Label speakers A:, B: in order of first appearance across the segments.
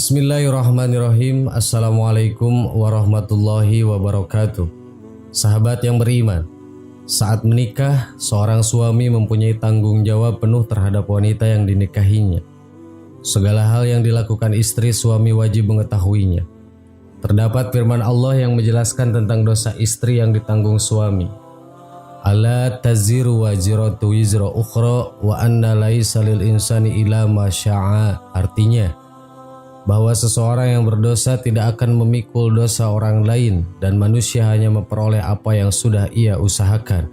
A: Bismillahirrahmanirrahim. Assalamualaikum warahmatullahi wabarakatuh. Sahabat yang beriman, saat menikah, seorang suami mempunyai tanggung jawab penuh terhadap wanita yang dinikahinya. Segala hal yang dilakukan istri, suami wajib mengetahuinya. Terdapat firman Allah yang menjelaskan tentang dosa istri yang ditanggung suami. Ala taziru waziratu wizra ukhra wa anna laisa lil insani illa ma syaa. Artinya, bahwa seseorang yang berdosa tidak akan memikul dosa orang lain dan manusia hanya memperoleh apa yang sudah ia usahakan.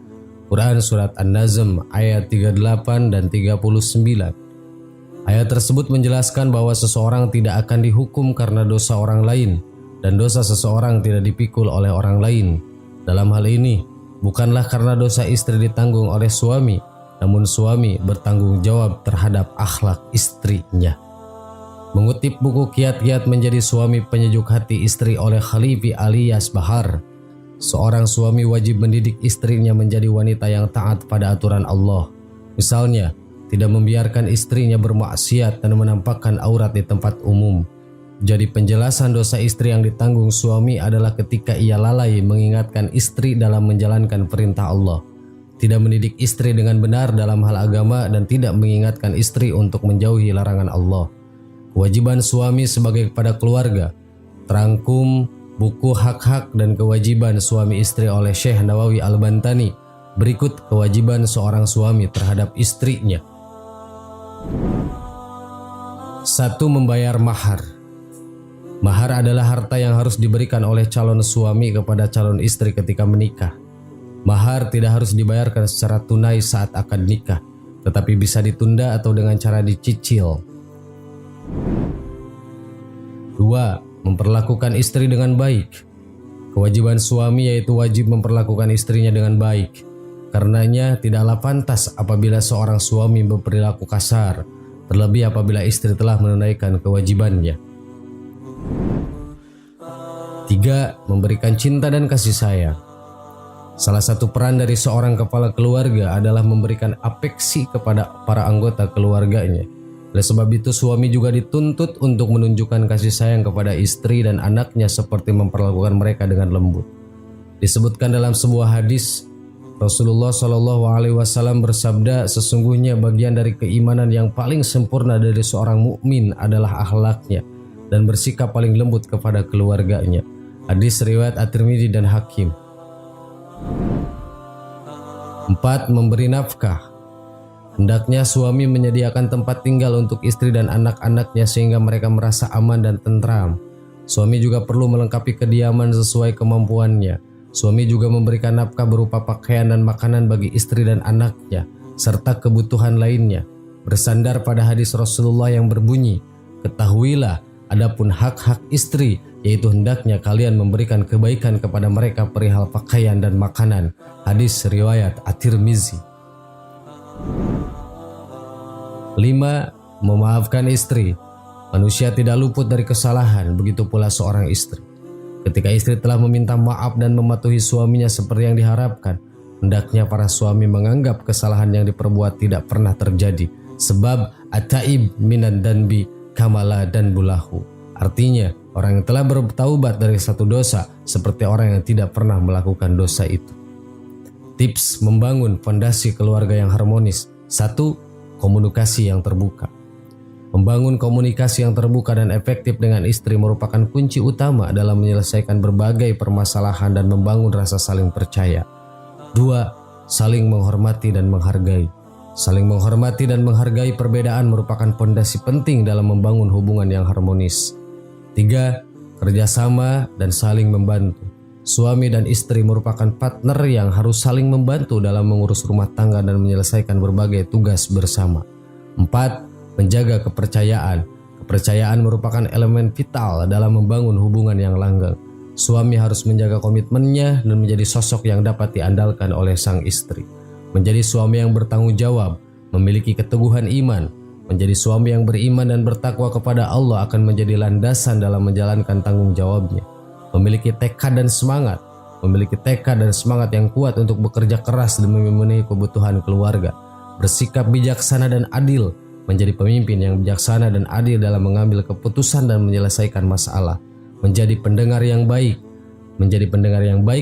A: Quran Surat An-Nazm ayat 38 dan 39. Ayat tersebut menjelaskan bahwa seseorang tidak akan dihukum karena dosa orang lain dan dosa seseorang tidak dipikul oleh orang lain. Dalam hal ini, bukanlah karena dosa istri ditanggung oleh suami, namun suami bertanggung jawab terhadap akhlak istrinya. Mengutip buku Kiat-Kiat Menjadi Suami Penyejuk Hati Istri oleh Khalifi alias Bahar, seorang suami wajib mendidik istrinya menjadi wanita yang taat pada aturan Allah. Misalnya, tidak membiarkan istrinya bermaksiat dan menampakkan aurat di tempat umum. Jadi penjelasan dosa istri yang ditanggung suami adalah ketika ia lalai mengingatkan istri dalam menjalankan perintah Allah, tidak mendidik istri dengan benar dalam hal agama, dan tidak mengingatkan istri untuk menjauhi larangan Allah. Kewajiban suami sebagai kepada keluarga. Terangkum buku Hak-Hak dan Kewajiban Suami Istri oleh Syekh Nawawi Al-Bantani. Berikut kewajiban seorang suami terhadap istrinya. 1. Membayar mahar. Mahar adalah harta yang harus diberikan oleh calon suami kepada calon istri ketika menikah. Mahar tidak harus dibayarkan secara tunai saat akad nikah, tetapi bisa ditunda atau dengan cara dicicil. 2. Memperlakukan istri dengan baik. Kewajiban suami yaitu wajib memperlakukan istrinya dengan baik. Karenanya tidaklah pantas apabila seorang suami berperilaku kasar, terlebih apabila istri telah menunaikan kewajibannya. 3. Memberikan cinta dan kasih sayang. Salah satu peran dari seorang kepala keluarga adalah memberikan afeksi kepada para anggota keluarganya. Oleh sebab itu, suami juga dituntut untuk menunjukkan kasih sayang kepada istri dan anaknya seperti memperlakukan mereka dengan lembut. Disebutkan dalam sebuah hadis, Rasulullah SAW bersabda, sesungguhnya bagian dari keimanan yang paling sempurna dari seorang mukmin adalah akhlaknya dan bersikap paling lembut kepada keluarganya. Hadis riwayat At-Tirmidzi dan Hakim. 4. Memberi nafkah. Hendaknya suami menyediakan tempat tinggal untuk istri dan anak-anaknya sehingga mereka merasa aman dan tentram. Suami juga perlu melengkapi kediaman sesuai kemampuannya. Suami juga memberikan nafkah berupa pakaian dan makanan bagi istri dan anaknya, serta kebutuhan lainnya. Bersandar pada hadis Rasulullah yang berbunyi, ketahuilah adapun hak-hak istri, yaitu hendaknya kalian memberikan kebaikan kepada mereka perihal pakaian dan makanan. Hadis riwayat At-Tirmidzi. 5. Memaafkan istri. Manusia tidak luput dari kesalahan, begitu pula seorang istri. Ketika istri telah meminta maaf dan mematuhi suaminya seperti yang diharapkan, hendaknya para suami menganggap kesalahan yang diperbuat tidak pernah terjadi. Sebab at-taib minan danbi kamala dan bulahu. Artinya, orang yang telah bertaubat dari satu dosa seperti orang yang tidak pernah melakukan dosa itu. Tips membangun fondasi keluarga yang harmonis. 1. Komunikasi yang terbuka. Membangun komunikasi yang terbuka dan efektif dengan istri merupakan kunci utama dalam menyelesaikan berbagai permasalahan dan membangun rasa saling percaya. 2. Saling menghormati dan menghargai. Saling menghormati dan menghargai perbedaan merupakan fondasi penting dalam membangun hubungan yang harmonis. 3. Kerjasama dan saling membantu. Suami dan istri merupakan partner yang harus saling membantu dalam mengurus rumah tangga dan menyelesaikan berbagai tugas bersama. 4. Menjaga kepercayaan. Kepercayaan merupakan elemen vital dalam membangun hubungan yang langgeng. Suami harus menjaga komitmennya dan menjadi sosok yang dapat diandalkan oleh sang istri. Menjadi suami yang bertanggung jawab, memiliki keteguhan iman. Menjadi suami yang beriman dan bertakwa kepada Allah akan menjadi landasan dalam menjalankan tanggung jawabnya. Memiliki tekad dan semangat yang kuat untuk bekerja keras demi memenuhi kebutuhan keluarga, bersikap bijaksana dan adil, menjadi pemimpin yang bijaksana dan adil dalam mengambil keputusan dan menyelesaikan masalah, menjadi pendengar yang baik,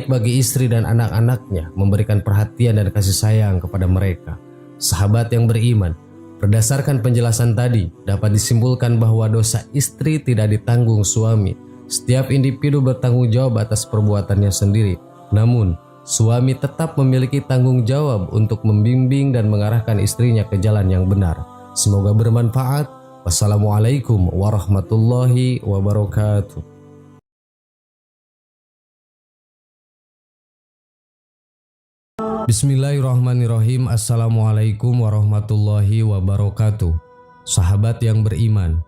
A: bagi istri dan anak-anaknya, memberikan perhatian dan kasih sayang kepada mereka. Sahabat yang beriman, berdasarkan penjelasan tadi, dapat disimpulkan bahwa dosa istri tidak ditanggung suami. Setiap individu bertanggung jawab atas perbuatannya sendiri. Namun, suami tetap memiliki tanggung jawab untuk membimbing dan mengarahkan istrinya ke jalan yang benar. Semoga bermanfaat. Wassalamualaikum warahmatullahi wabarakatuh. Bismillahirrahmanirrahim. Assalamualaikum warahmatullahi wabarakatuh. Sahabat yang beriman,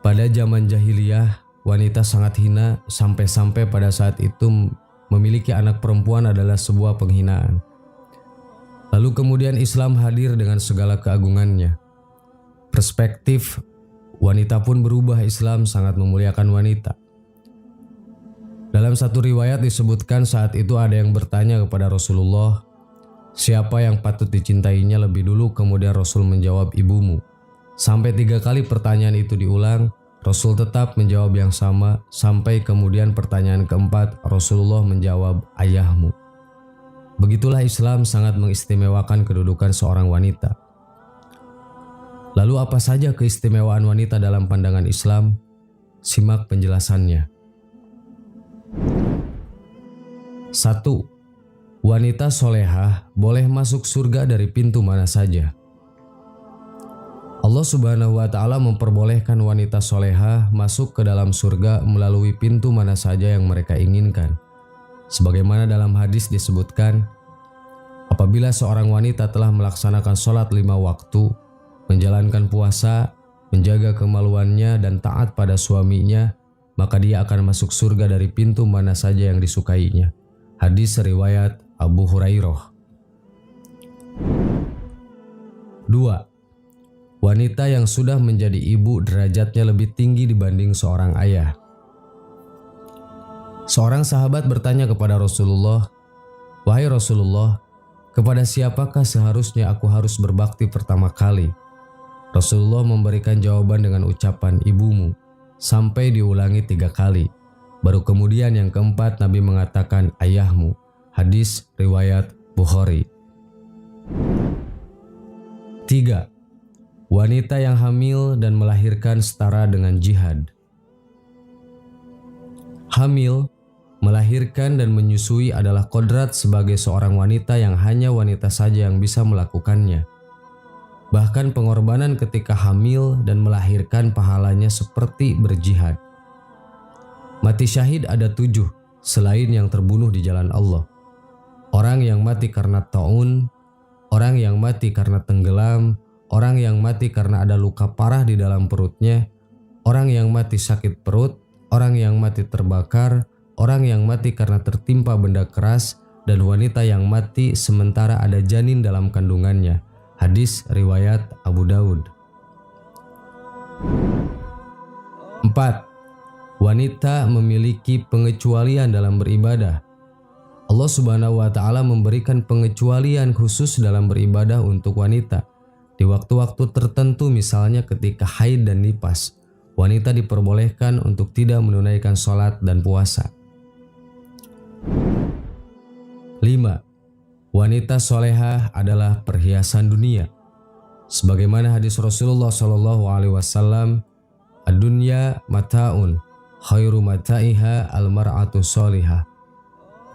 A: pada zaman jahiliyah, wanita sangat hina sampai-sampai pada saat itu memiliki anak perempuan adalah sebuah penghinaan. Lalu kemudian Islam hadir dengan segala keagungannya. Perspektif wanita pun berubah. Islam sangat memuliakan wanita. Dalam satu riwayat disebutkan saat itu ada yang bertanya kepada Rasulullah, siapa yang patut dicintainya lebih dulu? Kemudian Rasul menjawab, ibumu. Sampai 3 kali pertanyaan itu diulang, Rasul tetap menjawab yang sama, sampai kemudian pertanyaan keempat Rasulullah menjawab, ayahmu. Begitulah Islam sangat mengistimewakan kedudukan seorang wanita. Lalu apa saja keistimewaan wanita dalam pandangan Islam? Simak penjelasannya. 1. Wanita solehah boleh masuk surga dari pintu mana saja. Allah Subhanahu wa Ta'ala memperbolehkan wanita solehah masuk ke dalam surga melalui pintu mana saja yang mereka inginkan. Sebagaimana dalam hadis disebutkan, apabila seorang wanita telah melaksanakan sholat 5 waktu, menjalankan puasa, menjaga kemaluannya dan taat pada suaminya, maka dia akan masuk surga dari pintu mana saja yang disukainya. Hadis riwayat Abu Hurairah. 2. Wanita yang sudah menjadi ibu derajatnya lebih tinggi dibanding seorang ayah. Seorang sahabat bertanya kepada Rasulullah, wahai Rasulullah, kepada siapakah seharusnya aku harus berbakti pertama kali? Rasulullah memberikan jawaban dengan ucapan ibumu, sampai diulangi 3 kali. Baru kemudian yang keempat Nabi mengatakan ayahmu. Hadis riwayat Bukhari. 3. Wanita yang hamil dan melahirkan setara dengan jihad. Hamil, melahirkan dan menyusui adalah kodrat sebagai seorang wanita yang hanya wanita saja yang bisa melakukannya. Bahkan pengorbanan ketika hamil dan melahirkan pahalanya seperti berjihad. Mati syahid ada 7 selain yang terbunuh di jalan Allah. Orang yang mati karena taun, orang yang mati karena tenggelam, orang yang mati karena ada luka parah di dalam perutnya, orang yang mati sakit perut, orang yang mati terbakar, orang yang mati karena tertimpa benda keras, dan wanita yang mati sementara ada janin dalam kandungannya. Hadis riwayat Abu Daud. 4. Wanita memiliki pengecualian dalam beribadah. Allah Subhanahu wa Ta'ala memberikan pengecualian khusus dalam beribadah untuk wanita. Di waktu-waktu tertentu, misalnya ketika haid dan nifas, wanita diperbolehkan untuk tidak menunaikan sholat dan puasa. 5. Wanita solehah adalah perhiasan dunia. Sebagaimana hadis Rasulullah SAW, ad-dunya mata'un, khairu mata'iha al-mar'atu solihah.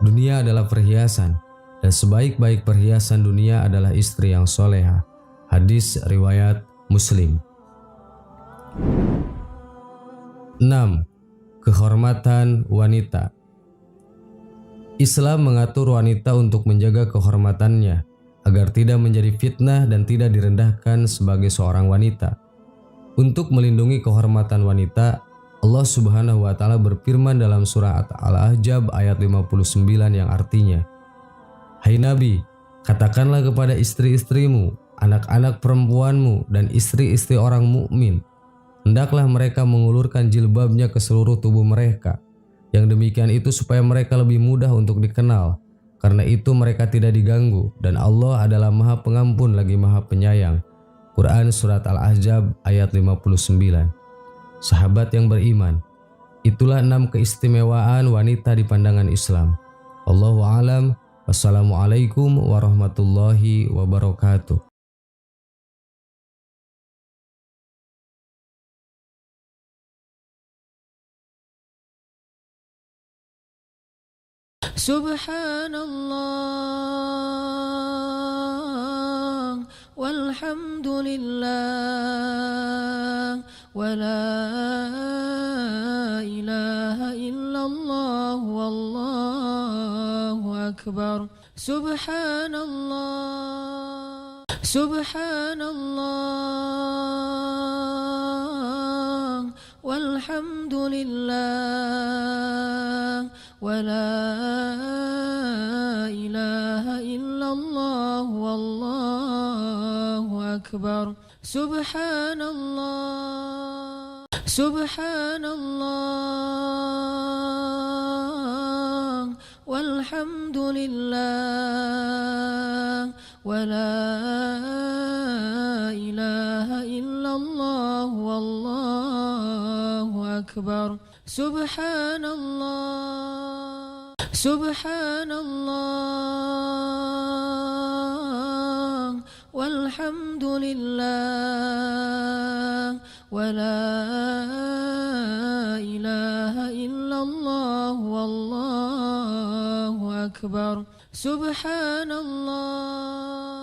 A: Dunia adalah perhiasan, dan sebaik-baik perhiasan dunia adalah istri yang solehah. Hadis riwayat Muslim. 6. Kehormatan wanita. Islam mengatur wanita untuk menjaga kehormatannya agar tidak menjadi fitnah dan tidak direndahkan sebagai seorang wanita. Untuk melindungi kehormatan wanita, Allah Subhanahu wa Ta'ala berfirman dalam surah Al-Ahzab ayat 59 yang artinya, hai Nabi, katakanlah kepada istri-istrimu, anak-anak perempuanmu dan istri-istri orang mukmin, hendaklah mereka mengulurkan jilbabnya ke seluruh tubuh mereka. Yang demikian itu supaya mereka lebih mudah untuk dikenal. Karena itu mereka tidak diganggu, dan Allah adalah Maha Pengampun lagi Maha Penyayang. Quran Surat Al-Ahzab ayat 59. Sahabat yang beriman, itulah 6 keistimewaan wanita di pandangan Islam. Allahu a'lam. Wassalamualaikum warahmatullahi wabarakatuh.
B: Subhanallah walhamdulillah wa la ilaha illallah wallahu akbar. Subhanallah, subhanallah walhamdulillah wa la ilaha illallah wallahu akbar. Subhanallah, subhanallah walhamdulillah wa la ilaha illallah wallahu akbar. Subhanallah, subhanallah walhamdulillah wa la ilaha illallah wallahu akbar. Subhanallah.